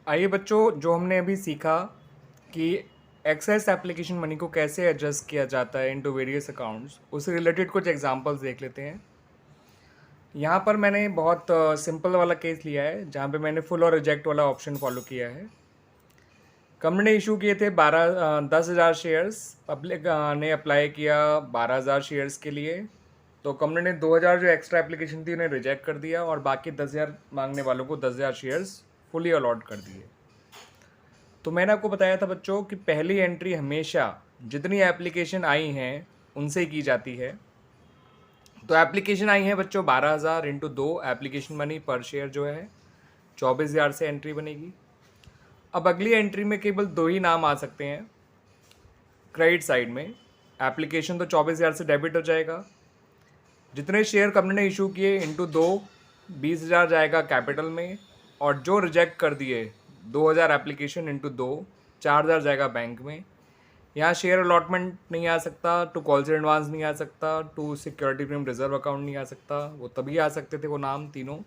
आइए बच्चों, जो हमने अभी सीखा कि एक्सेस एप्लीकेशन मनी को कैसे एडजस्ट किया जाता है इनटू वेरियस अकाउंट्स, उससे रिलेटेड कुछ एग्जांपल्स देख लेते हैं। यहाँ पर मैंने बहुत सिंपल वाला केस लिया है जहाँ पे मैंने फुल और रिजेक्ट वाला ऑप्शन फॉलो किया है। कंपनी ने इशू किए थे 10,000 शेयर्स, पब्लिक ने अप्लाई किया 12,000 शेयर्स के लिए। तो कंपनी ने 2,000 जो एक्स्ट्रा एप्लीकेशन थी उन्हें रिजेक्ट कर दिया और बाकी 10,000 मांगने वालों को 10,000 शेयर्स फुली अलॉट कर दिए। तो मैंने आपको बताया था बच्चों कि पहली एंट्री हमेशा जितनी एप्लीकेशन आई हैं उनसे की जाती है। तो एप्लीकेशन आई है बच्चों 12,000 इंटू 2 एप्लीकेशन मनी पर शेयर जो है 24,000 से एंट्री बनेगी। अब अगली एंट्री में केवल 2 ही नाम आ सकते हैं क्रेडिट साइड में। एप्लीकेशन तो 24,000 से डेबिट हो जाएगा। जितने शेयर कंपनी ने इशू किए इंटू 2 20,000 जाएगा कैपिटल में, और जो रिजेक्ट कर दिए 2,000 एप्लीकेशन इंटू 2 4,000 जाएगा बैंक में। यहाँ शेयर अलॉटमेंट नहीं आ सकता, टू कॉल्स एडवांस नहीं आ सकता, to security premium reserve account नहीं आ सकता। वो तभी आ सकते थे वो नाम तीनों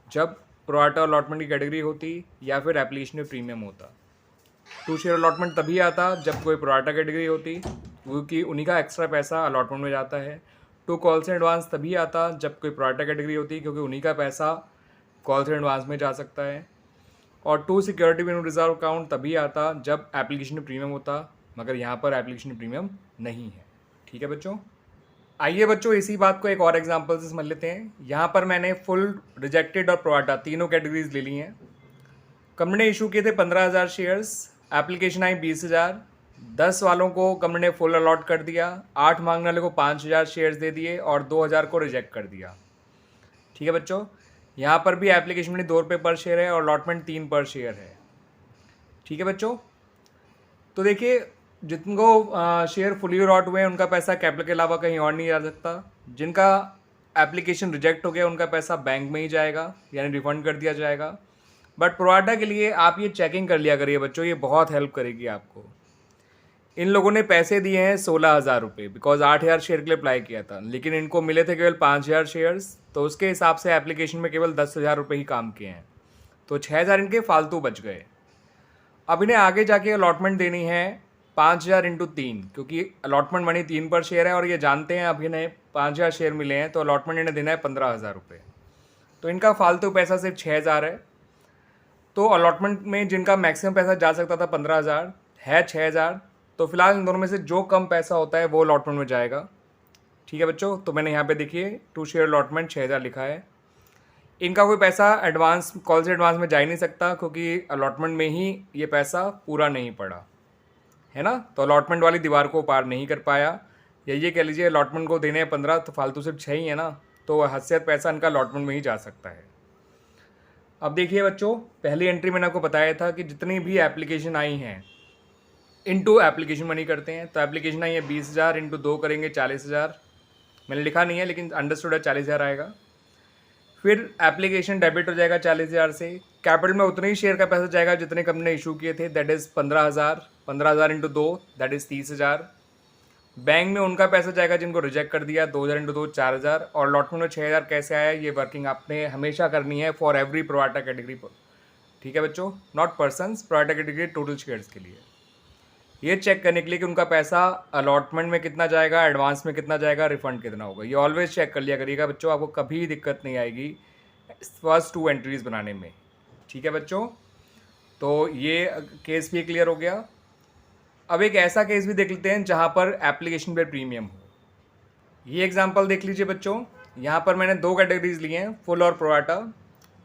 जब प्रोराटा अलॉटमेंट की कैटेगरी होती या फिर एप्लीकेशन में प्रीमियम होता। टू शेयर अलॉटमेंट तभी आता जब कोई प्रोराटा कैटेगरी होती क्योंकि उन्हीं का एक्स्ट्रा पैसा अलॉटमेंट में जाता है। टू कॉल्स एडवांस तभी आता जब कोई प्रोराटा कैटेगरी होती क्योंकि उन्हीं का पैसा कॉल्स एडवांस में जा सकता है। और to security premium reserve account तभी आता जब एप्लीकेशन में प्रीमियम होता, मगर यहाँ पर एप्लीकेशन में प्रीमियम नहीं है। ठीक है बच्चों, आइए बच्चों इसी बात को एक और एग्जांपल से समझ लेते हैं। यहाँ पर मैंने फुल, रिजेक्टेड और प्रोराटा तीनों कैटेगरीज ले ली हैं। कंपनी ने इशू किए थे 15,000 शेयर्स, एप्लीकेशन आई 20,000। 10 वालों को कंपनी ने फुल अलॉट कर दिया, 8 मांगने वाले को 5,000 शेयर्स दे दिए और 2,000 को रिजेक्ट कर दिया। ठीक है बच्चों, यहाँ पर भी एप्लीकेशन मनी 2 रुपये पर शेयर है और अलॉटमेंट 3 पर शेयर है। ठीक है बच्चों, तो देखिए जिनको शेयर फुली अलॉट हुए हैं उनका पैसा कैपिटल के अलावा कहीं और नहीं जा सकता। जिनका एप्लीकेशन रिजेक्ट हो गया उनका पैसा बैंक में ही जाएगा, यानी रिफंड कर दिया जाएगा। बट प्रोराटा के लिए आप ये चेकिंग कर लिया करिए बच्चों, ये बहुत हेल्प करेगी आपको। इन लोगों ने पैसे दिए हैं 16,000 रुपये, बिकॉज 8,000 शेयर के लिए अप्लाई किया था, लेकिन इनको मिले थे केवल 5,000 शेयर्स। तो उसके हिसाब से एप्लीकेशन में केवल 10,000 रुपये ही काम किए हैं, तो 6,000 इनके फालतू बच गए। अब इन्हें आगे जाके अलॉटमेंट देनी है 5,000 इंटू 3, क्योंकि अलॉटमेंट मनी 3 पर शेयर है और ये जानते हैं अब इन्हें 5,000 शेयर मिले हैं, तो अलॉटमेंट इन्हें देना है 15,000 रुपये। तो इनका फालतू पैसा सिर्फ 6,000 है। तो अलॉटमेंट में जिनका मैक्सिमम पैसा जा सकता था 15,000 है 6,000, तो फिलहाल इन दोनों में से जो कम पैसा होता है वो अलॉटमेंट में जाएगा। ठीक है बच्चों, तो मैंने यहाँ पे देखिए टू शेयर अलॉटमेंट 6,000 लिखा है। इनका कोई पैसा एडवांस, कॉल से एडवांस में जा ही नहीं सकता क्योंकि अलॉटमेंट में ही ये पैसा पूरा नहीं पड़ा है ना। तो अलॉटमेंट वाली दीवार को पार नहीं कर पाया, या ये कह लीजिए अलॉटमेंट को देने हैं 15 तो फालतू सिर्फ 6 ही है ना, तो हद पैसा इनका अलॉटमेंट में ही जा सकता है। अब देखिए बच्चों, पहली एंट्री मैंने आपको बताया था कि जितनी भी एप्लीकेशन आई हैं इनटू एप्लीकेशन मनी करते हैं। तो एप्लीकेशन आई है 20,000 इंटू 2 करेंगे 40,000। मैंने लिखा नहीं है लेकिन अंडरस्टूड है, 40,000 आएगा। फिर एप्लीकेशन डेबिट हो जाएगा 40,000 से, कैपिटल में उतने ही शेयर का पैसा जाएगा जितने कंपनी ने इशू किए थे, that is 15,000। 15,000 into 2 that is 30,000। Bank में उनका पैसा जाएगा जिनको रिजेक्ट कर दिया, 2,000 इंटू 2 4,000। और अलॉटमेंट में 6,000 कैसे आया, ये वर्किंग आपने हमेशा करनी है फॉर एवरी प्रोराटा कैटेगरी पर। ठीक है बच्चों, not persons, pro rata category total shares के लिए। ये चेक करने के लिए कि उनका पैसा अलॉटमेंट में कितना जाएगा, एडवांस में कितना जाएगा, रिफंड कितना होगा, ये ऑलवेज चेक कर लिया करिएगा बच्चों, आपको कभी दिक्कत नहीं आएगी फर्स्ट 2 एंट्रीज बनाने में। ठीक है बच्चों, तो ये केस भी क्लियर हो गया। अब एक ऐसा केस भी देख लेते हैं जहाँ पर एप्लीकेशन पर प्रीमियम हो। ये एग्जाम्पल देख लीजिए बच्चों, यहाँ पर मैंने 2 कैटेगरीज ली हैं, फुल और प्रोराटा।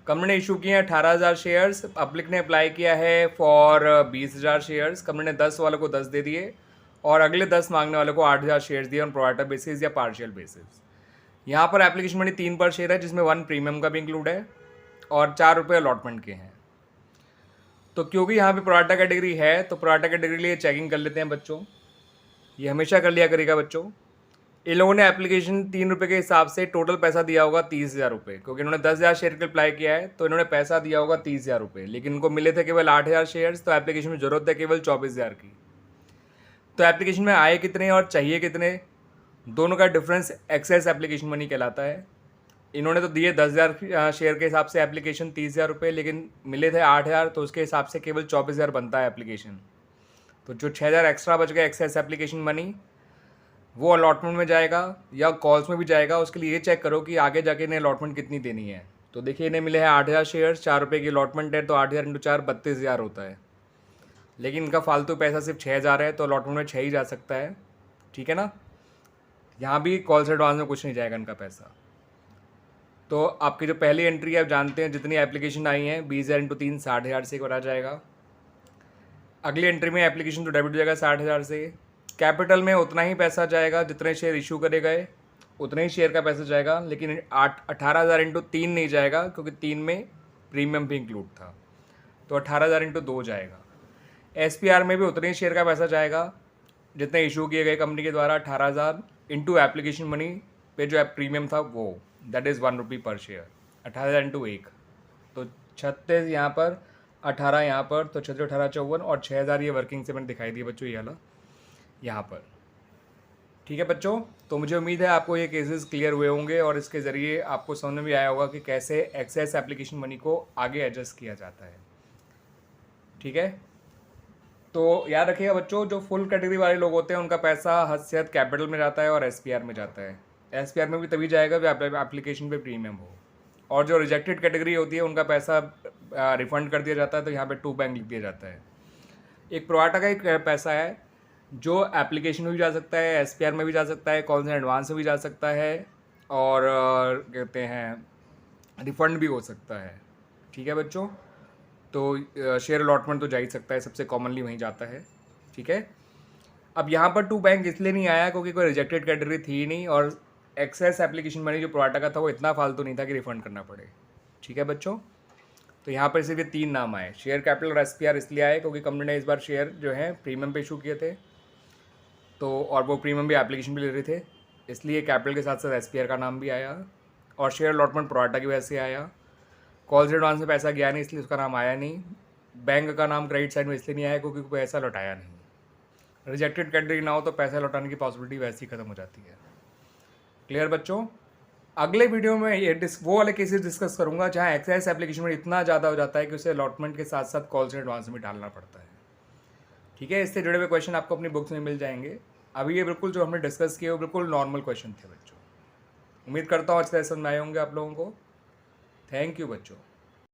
कंपनी ने इशू किए हैं 18,000 शेयर्स, पब्लिक ने अप्लाई किया है फॉर 20,000 शेयर्स। कंपनी ने 10 वालों को 10 दे दिए और अगले 10 मांगने वालों को 8,000 शेयर्स दिए ऑन प्रोराटा बेसिस या पार्शियल बेसिस। यहाँ पर एप्लीकेशन मनी 3 पर शेयर है जिसमें 1 प्रीमियम का भी इंक्लूड है और 4 रुपये अलॉटमेंट के हैं। तो क्योंकि यहाँ पे प्रोराटा कैटेगरी है तो प्रोराटा कैटेगरी के लिए चेकिंग कर लेते हैं बच्चों, ये हमेशा कर लिया करेगा बच्चों। इन लोगों ने एप्लीकेशन 3 रुपये के हिसाब से टोटल पैसा दिया होगा 30,000 रुपये, क्योंकि इन्होंने 10,000 शेयर के अप्लाई किया है तो इन्होंने पैसा दिया होगा 30,000 रुपये, लेकिन इनको मिले थे केवल 8,000 शेयर्स, तो एप्लीकेशन में ज़रूरत है केवल 24,000 की। तो एप्लीकेशन में आए कितने और चाहिए कितने, दोनों का डिफरेंस एक्सेस एप्लीकेशन मनी कहलाता है। इन्होंने तो दिए 10,000 शेयर के हिसाब से एप्लीकेशन 30,000 रुपये, लेकिन मिले थे 8,000, तो उसके हिसाब से केवल 24,000 बनता है एप्लीकेशन। तो जो 6,000 एक्स्ट्रा बच गया एक्सेस एप्लीकेशन मनी, वो अलॉटमेंट में जाएगा या कॉल्स में भी जाएगा। उसके लिए ये चेक करो कि आगे जाके इन्हें अलॉटमेंट कितनी देनी है। तो देखिए इन्हें मिले हैं 8,000 शेयर्स, 4 रुपये की अलॉटमेंट है, तो 8,000 × 4 32,000 होता है। लेकिन इनका फालतू पैसा सिर्फ 6,000 है, तो अलॉटमेंट में 6 ही जा सकता है, ठीक है ना। यहाँ भी कॉल्स एडवांस में कुछ नहीं जाएगा इनका पैसा। तो आपकी जो पहली एंट्री आप जानते हैं, जितनी एप्लीकेशन आई हैं 20,000 × 3 60,000 से करा जाएगा। अगली एंट्री में एप्लीकेशन तो डेबिट हो जाएगा 60,000 से। कैपिटल में उतना ही पैसा जाएगा जितने शेयर इशू करे गए, उतने ही शेयर का पैसा जाएगा, लेकिन 18,000 × 3 नहीं जाएगा, क्योंकि 3 में प्रीमियम भी इंक्लूड था, तो 18,000 × 2 जाएगा। SPR में भी उतने ही शेयर का पैसा जाएगा जितने इशू किए गए कंपनी के द्वारा, 18,000 × एप्लीकेशन मनी पे जो प्रीमियम था वो, दैट इज़ 1 रुपी पर शेयर। 18,000 × 1, तो 36 यहाँ पर, 18 यहाँ पर, तो 36 18 54, और 6,000 ये वर्किंग से मैंने दिखाई दिया बच्चों, ये वाला यहाँ पर। ठीक है बच्चों, तो मुझे उम्मीद है आपको ये केसेस क्लियर हुए होंगे और इसके ज़रिए आपको समझ में भी आया होगा कि कैसे एक्सेस एप्लीकेशन मनी को आगे एडजस्ट किया जाता है। ठीक है, तो याद रखिएगा बच्चों, जो फुल कैटेगरी वाले लोग होते हैं उनका पैसा हद से हद कैपिटल में जाता है और SPR में जाता है। SPR में भी तभी जाएगा जब एप्लीकेशन पे प्रीमियम हो। और जो रिजेक्टेड कैटेगरी होती है उनका पैसा रिफंड कर दिया जाता है, तो यहाँ पे 2 बैंक लिख दिया जाता है। एक प्रोवाटा का एक पैसा है जो एप्लीकेशन में भी जा सकता है, SPR में भी जा सकता है, कॉल्स एंड एडवांस में भी जा सकता है, और कहते हैं रिफ़ंड भी हो सकता है। ठीक है बच्चों, तो शेयर अलॉटमेंट तो जा ही सकता है, सबसे कॉमनली वहीं जाता है। ठीक है, अब यहाँ पर 2 बैंक इसलिए नहीं आया क्योंकि कोई रिजेक्टेड कैटेगरी थी ही नहीं, और एक्सेस एप्लीकेशन मनी जो प्रोवाटा का था वो इतना फालतू नहीं था कि रिफ़ंड करना पड़े। ठीक है बच्चों, तो यहाँ पर सिर्फ ये 3 नाम आए, शेयर कैपिटल और SPR इसलिए आए क्योंकि कंपनी ने इस बार शेयर जो है प्रीमियम पे इशू किए थे, तो और वो प्रीमियम भी एप्लीकेशन भी ले रहे थे, इसलिए कैपिटल के साथ साथ SPR का नाम भी आया, और शेयर अलॉटमेंट प्रोवाटा की वजह से आया। कॉल्स एडवांस में पैसा गया नहीं, इसलिए उसका नाम आया नहीं। बैंक का नाम क्रेडिट साइड में इसलिए नहीं आया क्योंकि पैसा लौटाया नहीं। रिजेक्टेड कैटेगरी ना हो तो पैसा लौटाने की पॉसिबिलिटी वैसे ही ख़त्म हो जाती है। क्लियर बच्चों, अगले वीडियो में ये वो वाले केसेस डिस्कस करूंगा जहां एक्सेस एप्लीकेशन में इतना ज़्यादा हो जाता है कि उसे अलॉटमेंट के साथ साथ कॉल्स एडवांस में डालना पड़ता है। ठीक है, इससे जुड़े हुए क्वेश्चन आपको अपनी बुक्स में मिल जाएंगे। अभी ये बिल्कुल जो हमने डिस्कस किए वो बिल्कुल नॉर्मल क्वेश्चन थे बच्चों। उम्मीद करता हूँ अच्छे से समझ आए होंगे आप लोगों को। थैंक यू बच्चों।